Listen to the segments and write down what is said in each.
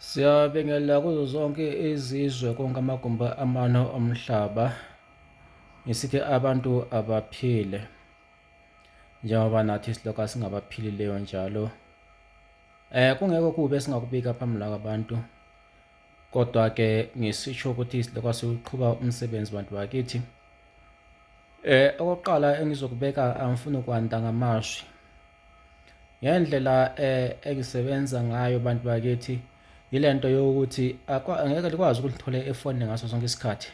Siyabingelela kuzo zonke izizwe konke amagumbi amane omhlaba. Ngisithi abantu abaphile njengoba nathi silokhu singabaphilileyo njalo. Kungekho kubi esingakubika phambi kwabantu, kodwa-ke ngisitsho ukuthi silokhu siwuqhuba umsebenzi bantu bakithi. Okokuqala engizokubeka, angifuni ukwanda ngamashwi ngendlela engisebenza ngayo bantu bakithi. Ile nto yokuthi angeke likwazi ukuthi lithole efonini ngaso sonke isikhathi,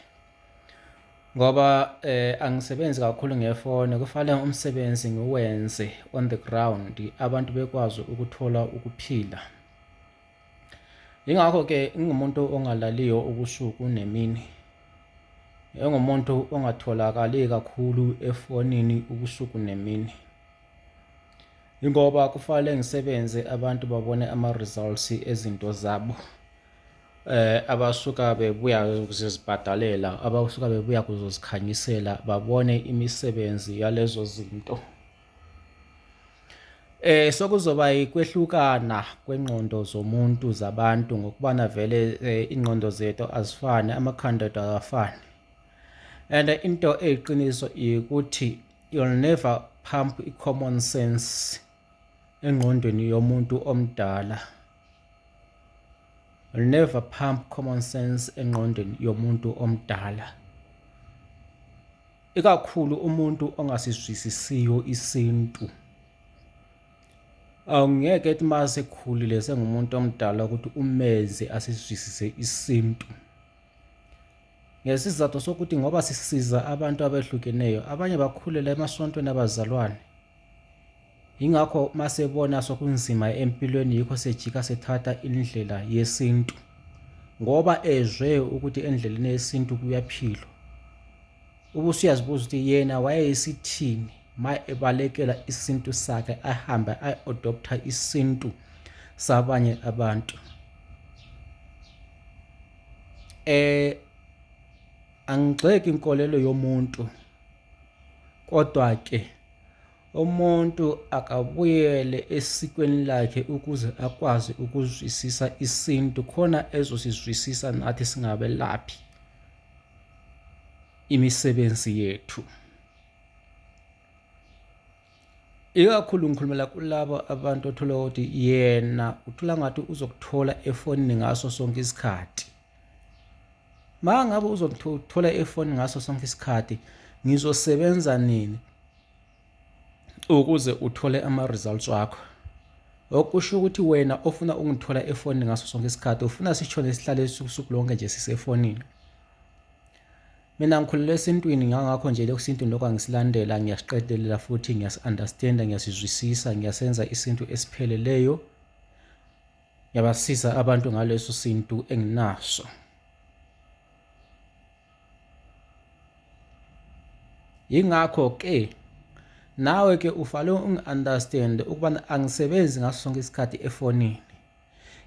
ngoba angisebenzi kakhulu ngefoni. Kufanele umsebenzi ngiwenze on the ground, abantu bekwazi ukuthola ukuphila. Yingakho-ke ngingumuntu ongalaliyo ubusuku nemini, engumuntu ongatholakali kakhulu efonini ubusuku nemini, ingoba kufanele ngisebenze abantu babone ama-results ezinto zabo. Abasuka bebuya ukuzozibhadalela, abasuka bebuya kuzozikhanyisela, babone imisebenzi yalezo zinto. Sokuzoba yikwehlukana kwengqondo zomuntu zabantu, ngokubana vele ingqondo zethu azifani, amakhanda ethu awafani. And into eyiqiniso ukuthi you'll never pump i-common sense engqondweni yomuntu omdala. You'll never pump common sense engqondweni yomuntu omdala, ikakhulu umuntu ongasizwisisiyo isintu. Angeke ethi uma sekhulile sengumuntu omdala ukuthi umeze asizwisise isintu, ngesizathu sokuthi ngoba sisiza abantu abehlukeneyo, abanye bakhulela emasontweni abazalwane. Yingakho masebona sokunzima empilweni, yikho sejika sethatha indlela yesintu, ngoba ezwe ukuthi endleleni yesintu kuyaphilwa. Ubusuyazibuza ukuthi yena wayeyisithini ma ebalekela isintu sakhe, ahambe ayi-adoptha isintu sabanye abantu. Angigxeki inkolelo yomuntu, kodwa-ke umuntu akabuyele esikweni lakhe ukuze akwazi ukuzwisisa isintu, khona ezosizwisisa nathi singabelaphi imisebenzi yethu. Ikakhulu ngikhulumela kulabo abantu othola ukuthi yena uthola ngathi uzokuthola efonini ngaso sonke isikhathi. Ma ngabe uzokuthola efonini ngaso sonke isikhathi, ngizosebenza nini ukuze uthole ama-results wakho? Okusho ukuthi wena ofuna ungithola efonini ngaso sonke isikhathi ufuna sishone sihlale usuku lonke nje sisefonini. Mina ngikhulele esintwini, ngakho nje esintwini lokho angisilandela, ngiyasiqedelela futhi ngiyasi-understanda, ngiyasizwisisa, ngiyasenza isintu esipheleleyo, ngiyabasiza abantu ngaleso sintu enginaso. Yingakho-ke nawe-ke ufanele ungi-understand ukubana angisebenzi ngaso sonke isikhathi efonini.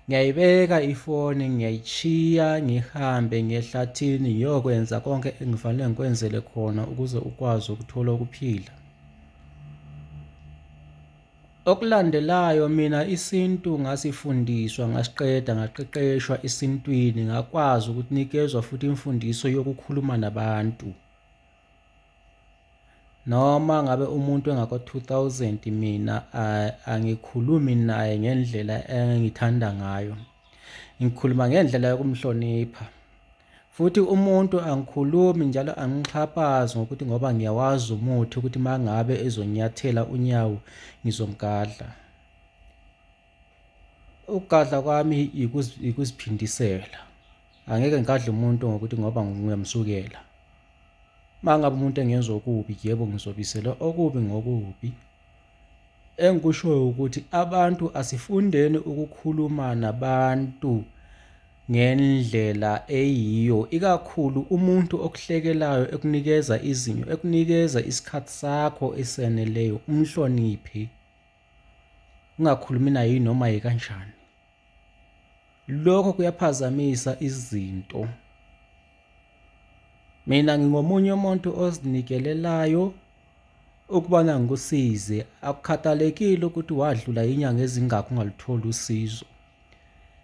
Ngiyayibeka ifoni, ngiyayishiya, ngihambe ngiyehlathini ngiyokwenza konke engifanele ngikwenzele khona ukuze ukwazi ukuthola ukuphila. Okulandelayo, mina isintu ngasifundiswa, ngasiqeda, ngaqeqeshwa esintwini, ngakwazi ukunikezwa futhi imfundiso yokukhuluma nabantu. Noma ngabe umuntu engako-2000, mina angikhulumi naye ngendlela engithanda ngayo, ngikhuluma ngendlela yokumhlonipha. Futhi umuntu angikhulumi njalo angixhaphazi ngokuthi ngoba ngiyawazi umuthi ukuthi uma ngabe ezonyathela unyawo ngizomgadla. Ukugadla kwami ukuziphindisela. Angeke ngigadle umuntu ngokuthi ngoba ngiyamsukela. Uma ngabe umuntu engenza okubi, yebo ngizobisela okubi ngokubi. Engikushoyo ukuthi abantu asifundeni ukukhuluma nabantu ngendlela eyiyo, ikakhulu umuntu okuhlekelayo, ekunikeza izinyo, ekunikeza isikhathi sakho eseneleyo, umhloniphe, ungakhulumi naye noma yikanjani. Lokho kuyaphazamisa izinto. Mina ngingomunye umuntu ozinikelelayo ukubana ngikusize, akukhathalekile ukuthi wadlula inyanga ezingakho ungalutholi usizo.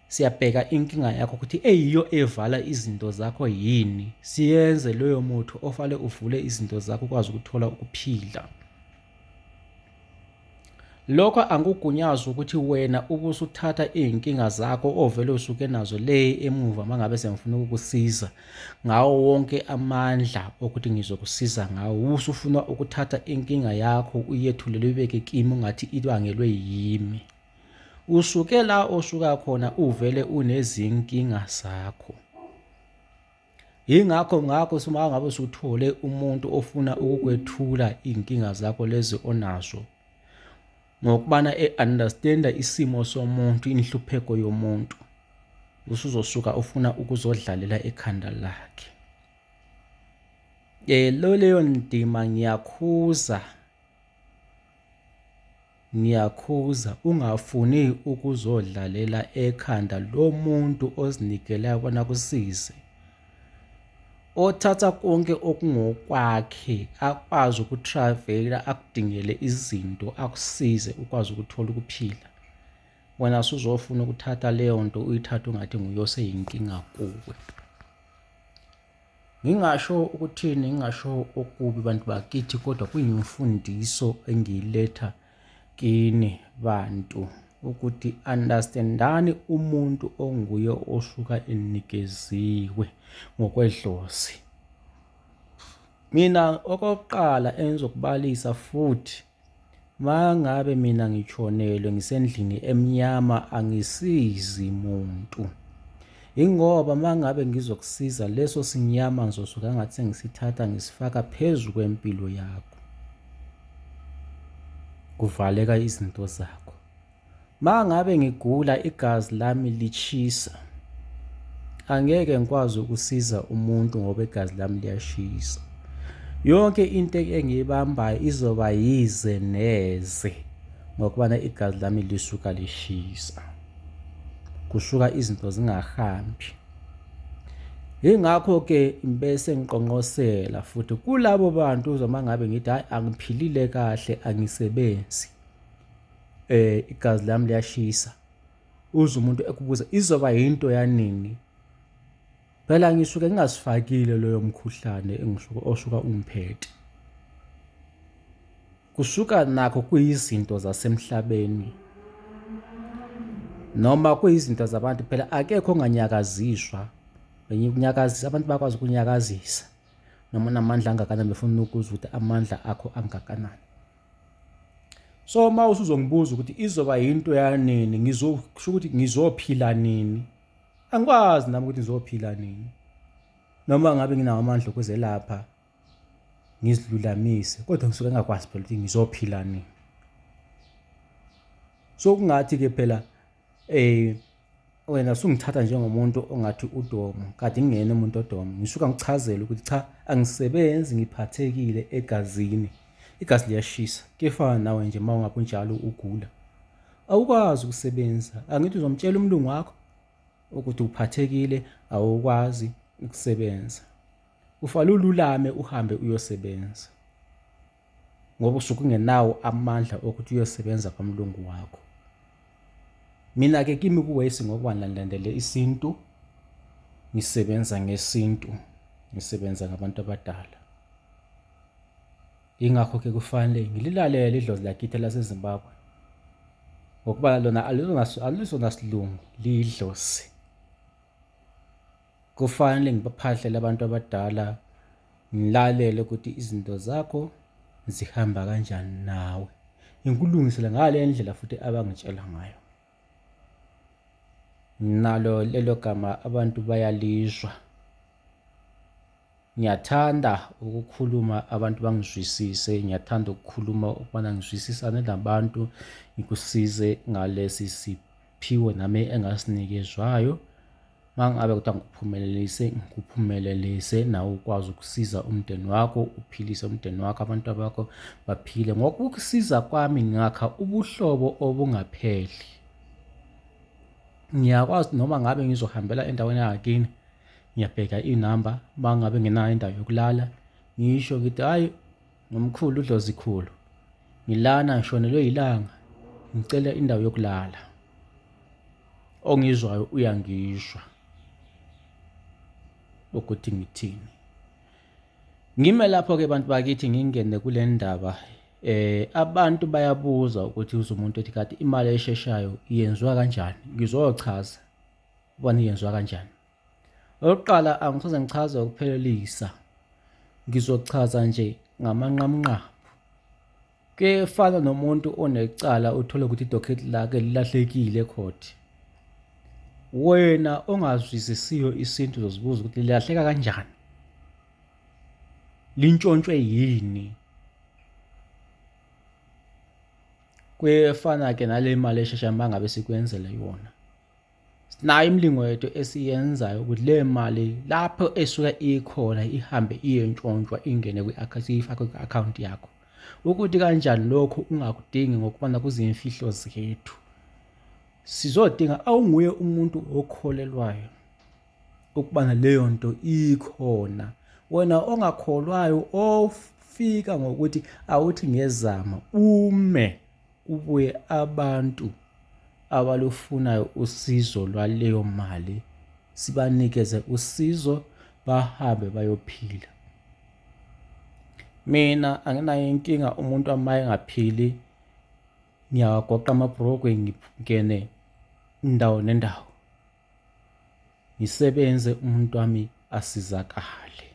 siyabheka inkinga yakho ukuthi eyiyo evala izinto zakho yini, siyenze loyo muntu ofale uvule izinto zakho ukwazi ukuthola ukuphila. Lokho angugunyazi ukuthi wena ubusuthatha iy'nkinga zakho ovele usuke nazo le emuva mangabe sengifuna ukukusiza ngawo wonke amandla okuthi ngizokusiza ngawo, usufuna ukuthatha inkinga yakho uyethulele uyibeke kimi ungathi ibangelwe yimi. Usuke la osuka khona uvele unezinkinga zakho. Yingakho uma ngabe usuthole umuntu ofuna ukukwethula iy'nkinga zakho lezi onazo, ngokubana e-understand-a isimo somuntu, inhlupheko yomuntu, usuzosuka ufuna ukuzodlalela ekhanda lakhe. Leyo ndima ngiyakhuza ungafuni ukuzodlalela ekhanda lo muntu ozinikelayo bona kusize, othatha konke okungokwakhe akwazi ukutravela akudingele izinto akusize ukwazi ukuthola ukuphila. Wena usuzofuna ukuthatha leyo nto uyithathe ungathi nguye oseyinkinga kuwe. Ngingasho ukuthini, ngingasho okubi bantu bakithi, kodwa kuyimfundiso engiyiletha kini bantu ukuthi understandani umuntu onguye osuka enikeziwe ngokwedlozi. Mina okokuqala engizokubalisa futhi, mangabe mina ngitshonelwe ngisendlini emnyama angisizi muntu, ingoba mangabe ngizokusiza leso sinyama ngizosuka ngathi sengisithatha ngisifaka phezu kwempilo yakho, kuvaleka izinto zakho. Mangabe ngigula igazi lami lichisa, angeke ngikwazi ukusiza umuntu ngoba igazi lami liyashisa. Yonke into engiyibambayo izoba yize neze ngokubana igazi lami lisuka lishisa, kusuka izinto zingahambi. Yingakho-ke bese ngiqonqosela futhi kulabo bantu uzoma ngabe ngithi hayi angiphilile kahle, angisebenzi, igazi lami liyashisa, uze umuntu ekubuza izoba yinto yanini. Phela ngisuke ngingasifakile loyo mkhuhlane osuka ungiphethe. Kusuka nakho kuyizinto zasemhlabeni noma kuyizinto zabantu, phela akekho onganyakaziswa. Ukunyakazisa, abantu bakwazi ukunyakazisa noma unamandla angakanani befuna ukuzwa ukuthi amandla akho angakanani. So uma usuzongibuza ukuthi izoba yinto yanini, ngizosho ukuthi ngizophila nini, angikwazi nami ukuthi ngizophila nini, noma ngabe nginawo amandla okuzelapha ngizilulamise, kodwa ngisuke ngingakwazi phela ukuthi ngizophila nini. So kungathi-ke phela wena usungithatha njengomuntu ongathi udomo, kade ngingena umuntu odomo. Ngisuka ngichazele ukuthi cha, angisebenzi, ngiphathekile egazini, igazi liyashisa. Kefana nawe nje uma ungabe unjalo ugula, awukwazi ukusebenza. Angithi uzomtshela umlungu wakho ukuthi uphathekile, awukwazi ukusebenza. Kufanele ululame uhambe uyosebenza ngoba usuke ungenawo amandla okuthi uyosebenza kwamlungu wakho. Mina-ke kimi kuwesi ngokuba ngilandele isintu, ngisebenza ngesintu, ngisebenza ngabantu abadala. Yingakho-ke kufanele ngililalele idlozi lakithi laseZimbabwe ngokuba lona alizona silungu, liyidlozi. Kufanele ngibaphahlele abantu abadala, ngilalele ukuthi izinto zakho zihamba kanjani nawe, ngikulungisele ngale ndlela futhi abangitshela ngayo. Nalo lelo gama abantu bayalizwa. Ngiyathanda ukukhuluma abantu bangizwisise, ngiyathanda ukukhuluma ukubana ngizwisisane nabantu, ngikusize ngalesi siphiwo nami engasinikezwayo. Mangabe kuthiwa ngikuphumelelise nawe ukwazi ukusiza umndeni wakho, uphilise umndeni wakho, abantu bakho baphile. Ngokukusiza kwami ngakha ubuhlobo obungapheli. Ngiyakwazi noma ngabe ngizohambela endaweni yakini, ngiyabheka inamba, mangabe nginayo indawo yokulala, ngisho ngithi hayi nomkhulu uDlozikhulu, ngilana ngishonelwe ilanga, ngicela indawo yokulala. ongizwayo uyangishwa ukuthi ngithini. Ngime lapho-ke bantu bakithi ngingene kule ndaba. Abantu bayabuza ukuthi umuntu ethi kanti imali esheshayo yenziwa kanjani. Ngizochaza ubani yenziwa kanjani. Okokuqala angisoze ngichaze ukuphelelisa, ngizochaza nje ngamanqamnqamu. Kuyefana nomuntu onecala uthole ukuthi idokheti lakhe lilahlekile ekhodi. Wena ongazwisisiyo isintu uzozibuza ukuthi lilahleka kanjani, lintshontshwe yini. Kuyefana-ke nale mali esheshayo uma ngabe sikwenzele yona. Sinayo imilingweto esiyenzayo ukuthi le mali lapho esuka ikhona ihambe iyentshontshwa ingene ifakwe kwi-akhawunti yakho. Ukuthi kanjani lokho ungakudingi ngokubana kuziyimfihlo zethu. Sizodinga awunguye umuntu okholelwayo ukubana leyo nto ikhona. Wena ongakholwayo ofika ngokuthi awuthi ngezama ume ubuye abantu abalufunayo usizo lwaleyo mali sibanikeze usizo bahambe bayophila. Mina anginayo inkinga umuntu amaye ngaphili, ngiyawagoqa amabhrokwe ngingene indawo nendawo, ngisebenze umuntu wami asizakale.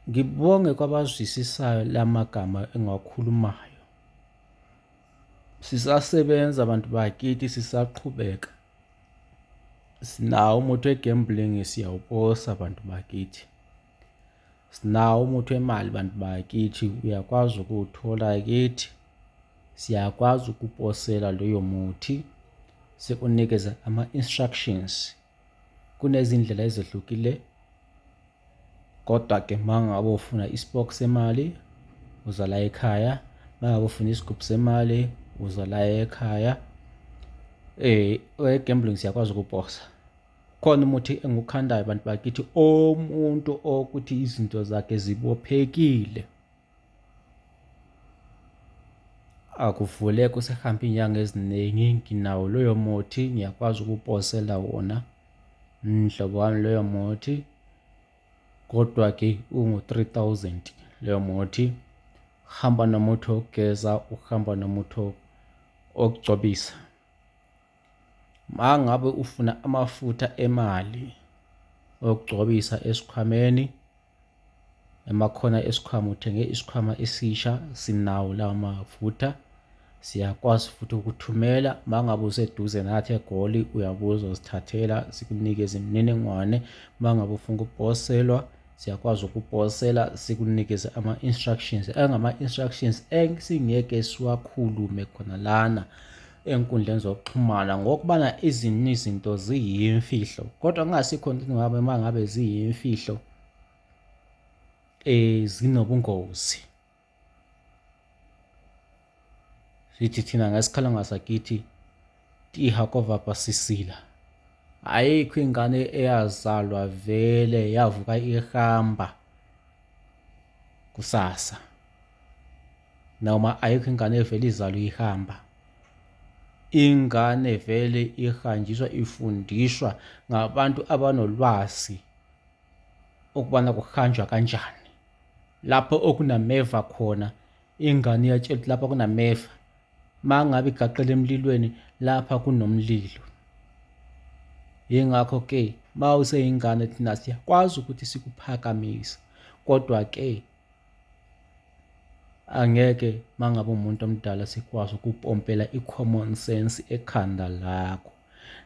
Ngibonge kwabazwisisayo lamagama engiwakhulumayo. Sisasebenza abantu bakithi, sisaqhubeka. Sinawo umuthi wegambling siyawuposa abantu bakithi. Sinawo umuthi wemali bantu bakithi, uyakwazi ukuwuthola kithi. Siyakwazi ukuposela loyo muthi sikunikeza ama-instructions. Kunezindlela ezehlukile, kodwa-ke uma ngabe ufuna isipoki semali uza la ekhaya, uma ngabe ufuna isigubhu semali uza la ekhaya. Gambling siyakwazi ukuposa. Khona umuthi engukhandayo bantu bakithi, omuntu okuthi izinto zakhe zibophekile, akuvuleke usehambe inyanga eziningi. Nginawo loyo muthi, ngiyakwazi ukuposela wona mhlobo wami loyo muthi, kodwa-ke ungu-3,000 leyo muthi. Hamba nomuthi wokugeza, uhamba nomuthi okugcobisa. Uma ngabe ufuna amafutha emali okugcobisa esikhwameni, emakhona esikhwama uthenge isikhwama esisha, sinawo lawo mafutha. Siyakwazi futhi ukuthumela. Uma ngabe useduze nathi eGoli uyabuza uzithathela, sikunikeze imininingwane. Uma ngabe ufuna ukuposelwa siyakwazi ukuposela, sikunikeze ama-instructions. Angama-instructions esingeke siwakhulume khona lana enkundleni zokuxhumana ngokubana ezinye izinto ziyimfihlo, kodwa kungasikho into uma ngabe ziyimfihlo zinobungozi. Sithi thina ngesikhala sakithi tihakova pasisila. Ayikho ingane eyazalwa vele yavuka ihamba kusasa, noma ayikho ingane evele izalwe ihamba. Ingane vele ihanjiswa, ifundishwa ngabantu abanolwazi ukubana kuhanjwa kanjani. Lapho okunameva khona, ingane iyatshela ukuthi lapha kunameva. Uma ngabe igaqela emlilweni, lapha kunomlilo. Yingakho-ke uma useyingane thina siyakwazi ukuthi sikuphakamise, kodwa-ke angeke uma ngabe umuntu omdala sikwazi ukupompela i-common sense ekhanda lakho.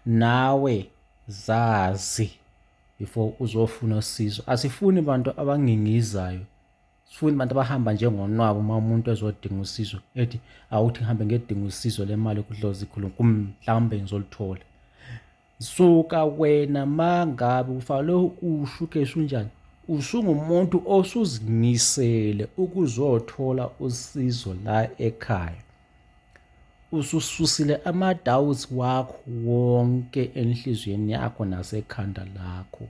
Nawe zazi before uzofuna usizo. Asifuni bantu abangingizayo, sifuni abantu abahamba njengonwabu. Uma umuntu ezodinga usizo ethi awuthi ngihambe ngiyodinga usizo lemali kudlozi khulu mhlawumbe ngizolithola. Suka wena mangabe ufale ushukeshe unjani, usungumuntu osuzimisele ukuzothola usizo la ekhaya. Usususile ama-doubts wakho wonke enhlizweni yakho nasekhanda lakho.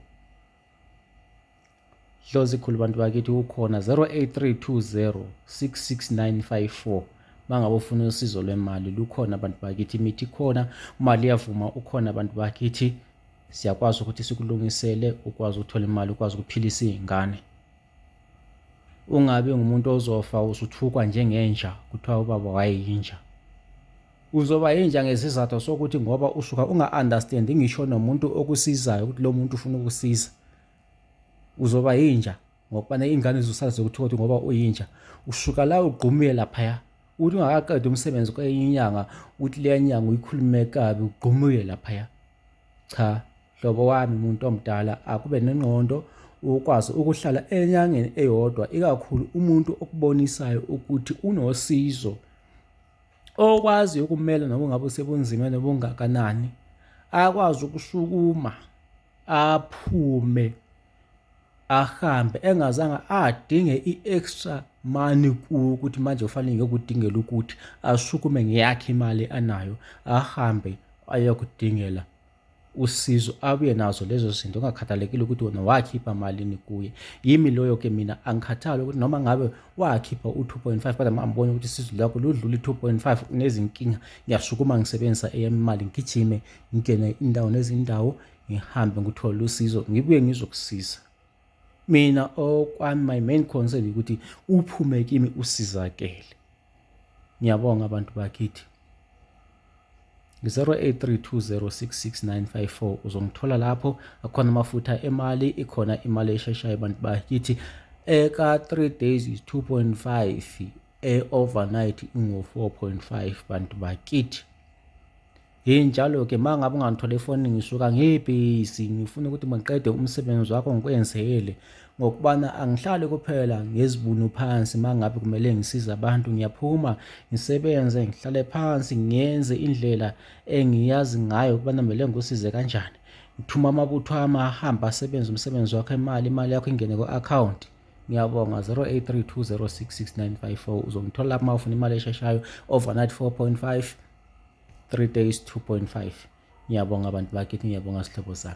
Dlozi khulu bantu bakithi ukhona 0832066954. mangabe ufuna usizo lwemali lukhona abantu bakithi, imithi ikhona, imali iyavuma, ukhona abantu bakithi. Siyakwazi ukuthi sikulungisele ukwazi ukuthola imali, ukwazi ukuphilisa iy'ngane. Ungabi ngumuntu ozofa usuthukwa njengenja kuthiwa ubaba wayeyinja. Uzoba yinja ngesizathu sokuthi ngoba usuka unga-understand ngisho nomuntu okusizayo ukuthi lo muntu ufuna ukusiza. Uzoba yinja ngoba iy'ngane zizosazi ukuthi ngoba uyinja usuka la ugqumile laphaya, uthi ungakaqedi umsebenzi kwenye inyanga uthi leya nyanga uyikhulume kabi, ugqumile laphaya. Cha, hlobo wami, muntu omdala, akube nengqondo ukwazi ukuhlala enyangeni eyodwa, ikakhulu umuntu okubonisayo ukuthi unosizo, okwazi ukumela noma ungabe usebunzimeni obungakanani, akwazi ukusukuma, aphume, ahambe engazange adinge i-extra money kuwe ukuthi manje ufanele ngiyokudingela ukuthi asukume ngeyakhe imali anayo, ahambe ayokudingela usizo, abuye nazo lezo zinto, ungakhathalekile ukuthi wena wakhipha malini kuye. Yimi loyo-ke mina angikhathali ukuthi noma ngabe wakhipha u-2.5 kodwa mangibona ukuthi isizo lakho ludlula i-2.5 unezinkinga, ngiyasukuma ngisebenzisa eyami imali, ngigijime ngingene indawo nezindawo, ngihambe ngithole usizo, ngibuye ngizokusiza. Mina okwami, my main concern ukuthi uphume kimi usizakele. Ngiyabonga abantu bakithi. 0832066954 uzongithola lapho. Akhona amafutha emali, ikhona imali esheshayo bantu bakithi. Eka 3 days is 2.5, overnight ingo 4.5 bantu bakithi. Njalo-ke uma ngabe ungangithola efonini ngisuka ngibhizi, ngifuna ukuthi mangiqede umsebenzi wakho ngikwenzele, ngokubana angihlali kuphela ngezibunu phansi uma ngabe kumele ngisize abantu. Ngiyaphuma ngisebenze, ngihlale phansi ngiyenze indlela engiyazi ngayo ukubana kumele ngikusize kanjani. Ngithuma amabutho ami ahambe asebenze umsebenzi wakho, imali yakho ingene ku-account. Ngiyabonga. 0832066954 uzongithola lapho uma ufuna imali esheshayo, overnight 4.5, 3 days 2.5. Ngiyabonga abantu bakithi, ngiyabonga sihlobo sami.